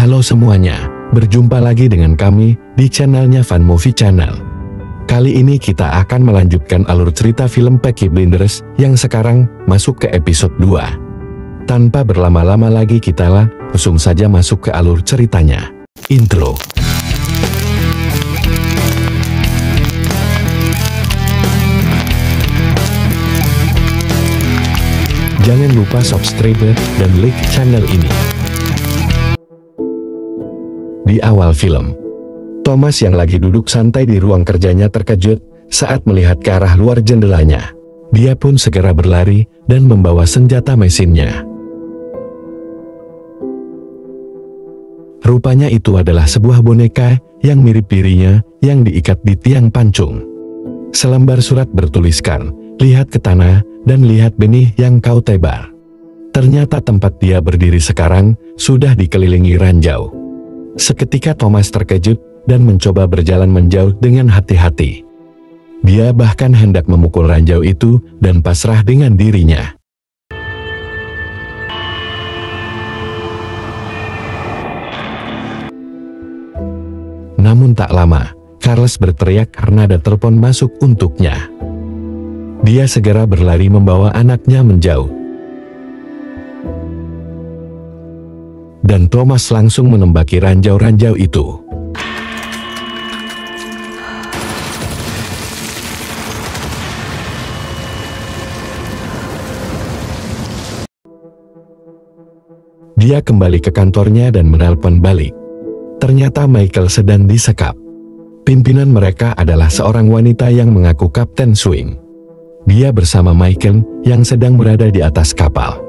Halo semuanya, berjumpa lagi dengan kami di channelnya Fun Movie Channel. Kali ini kita akan melanjutkan alur cerita film Peaky Blinders yang sekarang masuk ke episode 2. Tanpa berlama-lama lagi kita langsung saja masuk ke alur ceritanya. Intro. Jangan lupa subscribe dan like channel ini. Di awal film, Thomas yang lagi duduk santai di ruang kerjanya terkejut saat melihat ke arah luar jendelanya. Dia pun segera berlari dan membawa senjata mesinnya. Rupanya itu adalah sebuah boneka yang mirip dirinya yang diikat di tiang pancung. Selembar surat bertuliskan, "Lihat ke tanah dan lihat benih yang kau tebar." Ternyata tempat dia berdiri sekarang sudah dikelilingi ranjau. Seketika Thomas terkejut dan mencoba berjalan menjauh dengan hati-hati. Dia bahkan hendak memukul ranjau itu dan pasrah dengan dirinya. Namun tak lama, Charles berteriak karena ada telepon masuk untuknya. Dia segera berlari membawa anaknya menjauh. Dan Thomas langsung menembaki ranjau-ranjau itu. Dia kembali ke kantornya dan menelpon balik. Ternyata Michael sedang disekap. Pimpinan mereka adalah seorang wanita yang mengaku Kapten Swing. Dia bersama Michael yang sedang berada di atas kapal.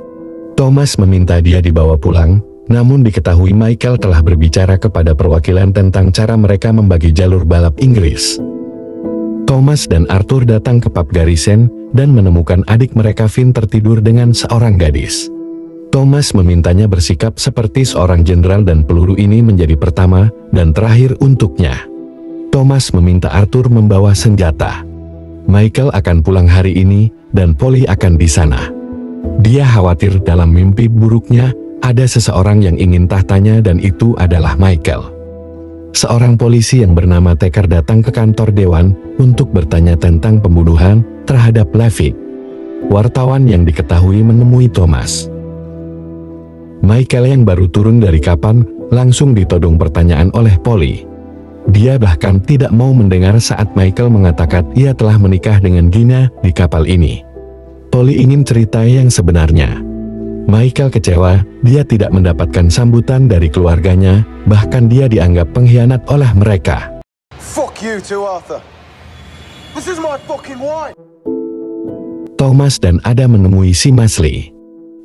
Thomas meminta dia dibawa pulang. Namun diketahui Michael telah berbicara kepada perwakilan tentang cara mereka membagi jalur balap Inggris. Thomas dan Arthur datang ke pub Garrison dan menemukan adik mereka Finn tertidur dengan seorang gadis. Thomas memintanya bersikap seperti seorang jenderal dan peluru ini menjadi pertama dan terakhir untuknya. Thomas meminta Arthur membawa senjata. Michael akan pulang hari ini dan Polly akan di sana. Dia khawatir dalam mimpi buruknya ada seseorang yang ingin tahtanya dan itu adalah Michael. Seorang polisi yang bernama Taker datang ke kantor dewan untuk bertanya tentang pembunuhan terhadap Levitt. Wartawan yang diketahui menemui Thomas. Michael yang baru turun dari kapal langsung ditodong pertanyaan oleh Polly. Dia bahkan tidak mau mendengar saat Michael mengatakan ia telah menikah dengan Gina di kapal ini. Polly ingin cerita yang sebenarnya. Michael kecewa, dia tidak mendapatkan sambutan dari keluarganya, bahkan dia dianggap pengkhianat oleh mereka. Fuck you too, Arthur. This is my fucking wife. Thomas dan Ada menemui si Mashley.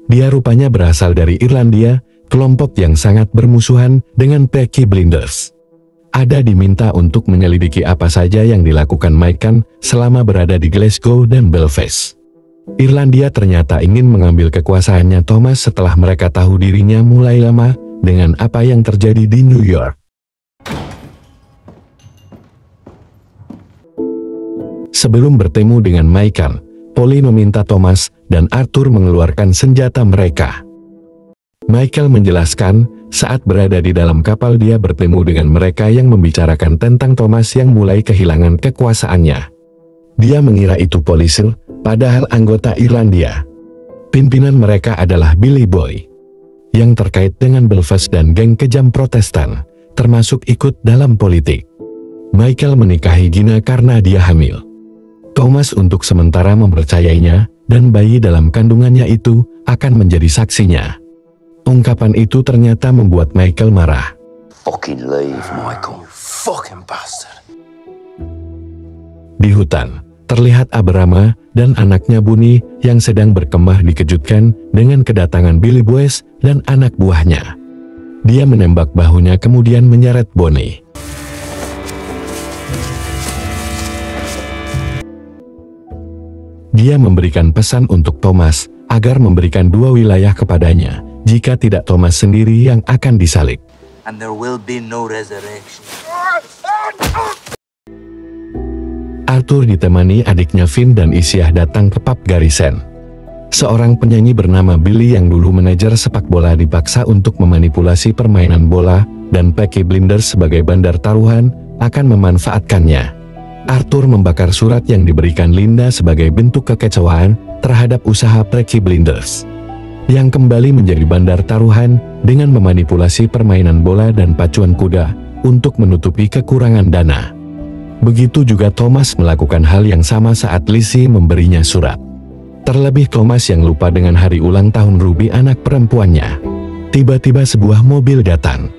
Dia rupanya berasal dari Irlandia, kelompok yang sangat bermusuhan dengan Peaky Blinders. Ada diminta untuk menyelidiki apa saja yang dilakukan Michael selama berada di Glasgow dan Belfast. Irlandia ternyata ingin mengambil kekuasaannya Thomas setelah mereka tahu dirinya mulai lama dengan apa yang terjadi di New York. Sebelum bertemu dengan Michael, Polly meminta Thomas dan Arthur mengeluarkan senjata mereka. Michael menjelaskan, saat berada di dalam kapal dia bertemu dengan mereka yang membicarakan tentang Thomas yang mulai kehilangan kekuasaannya. Dia mengira itu polisi, padahal anggota Irlandia. Pimpinan mereka adalah Billy Boy, yang terkait dengan Belfast dan geng kejam Protestan, termasuk ikut dalam politik. Michael menikahi Gina karena dia hamil. Thomas untuk sementara mempercayainya, dan bayi dalam kandungannya itu akan menjadi saksinya. Ungkapan itu ternyata membuat Michael marah. Fucking leave, Michael. You fucking bastard. Di hutan, terlihat Abrama dan anaknya Bunny yang sedang berkemah dikejutkan dengan kedatangan Billy Boyce dan anak buahnya. Dia menembak bahunya kemudian menyeret Bonnie. Dia memberikan pesan untuk Thomas agar memberikan 2 wilayah kepadanya, jika tidak Thomas sendiri yang akan disalib. And there will be no resurrection. Arthur ditemani adiknya Finn dan Isyah datang ke pub Garrison. Seorang penyanyi bernama Billy yang dulu manajer sepak bola dipaksa untuk memanipulasi permainan bola, dan Peaky Blinders sebagai bandar taruhan akan memanfaatkannya. Arthur membakar surat yang diberikan Linda sebagai bentuk kekecewaan terhadap usaha Peaky Blinders, yang kembali menjadi bandar taruhan dengan memanipulasi permainan bola dan pacuan kuda untuk menutupi kekurangan dana. Begitu juga Thomas melakukan hal yang sama saat Lizzie memberinya surat. Terlebih Thomas yang lupa dengan hari ulang tahun Ruby anak perempuannya. Tiba-tiba sebuah mobil datang.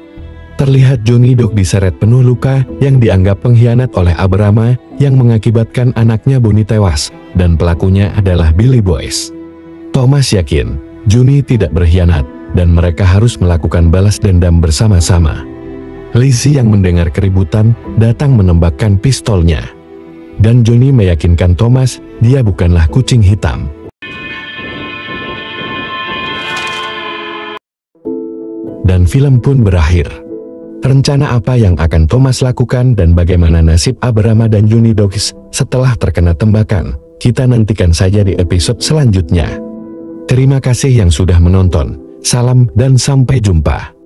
Terlihat Johnny Dog diseret penuh luka yang dianggap pengkhianat oleh Abrama yang mengakibatkan anaknya Bonnie tewas, dan pelakunya adalah Billy Boyce. Thomas yakin Johnny tidak berkhianat dan mereka harus melakukan balas dendam bersama-sama. Lizzie yang mendengar keributan datang menembakkan pistolnya. Dan Johnny meyakinkan Thomas dia bukanlah kucing hitam. Dan film pun berakhir. Rencana apa yang akan Thomas lakukan dan bagaimana nasib Abrama dan Johnny Dogs setelah terkena tembakan, kita nantikan saja di episode selanjutnya. Terima kasih yang sudah menonton. Salam dan sampai jumpa.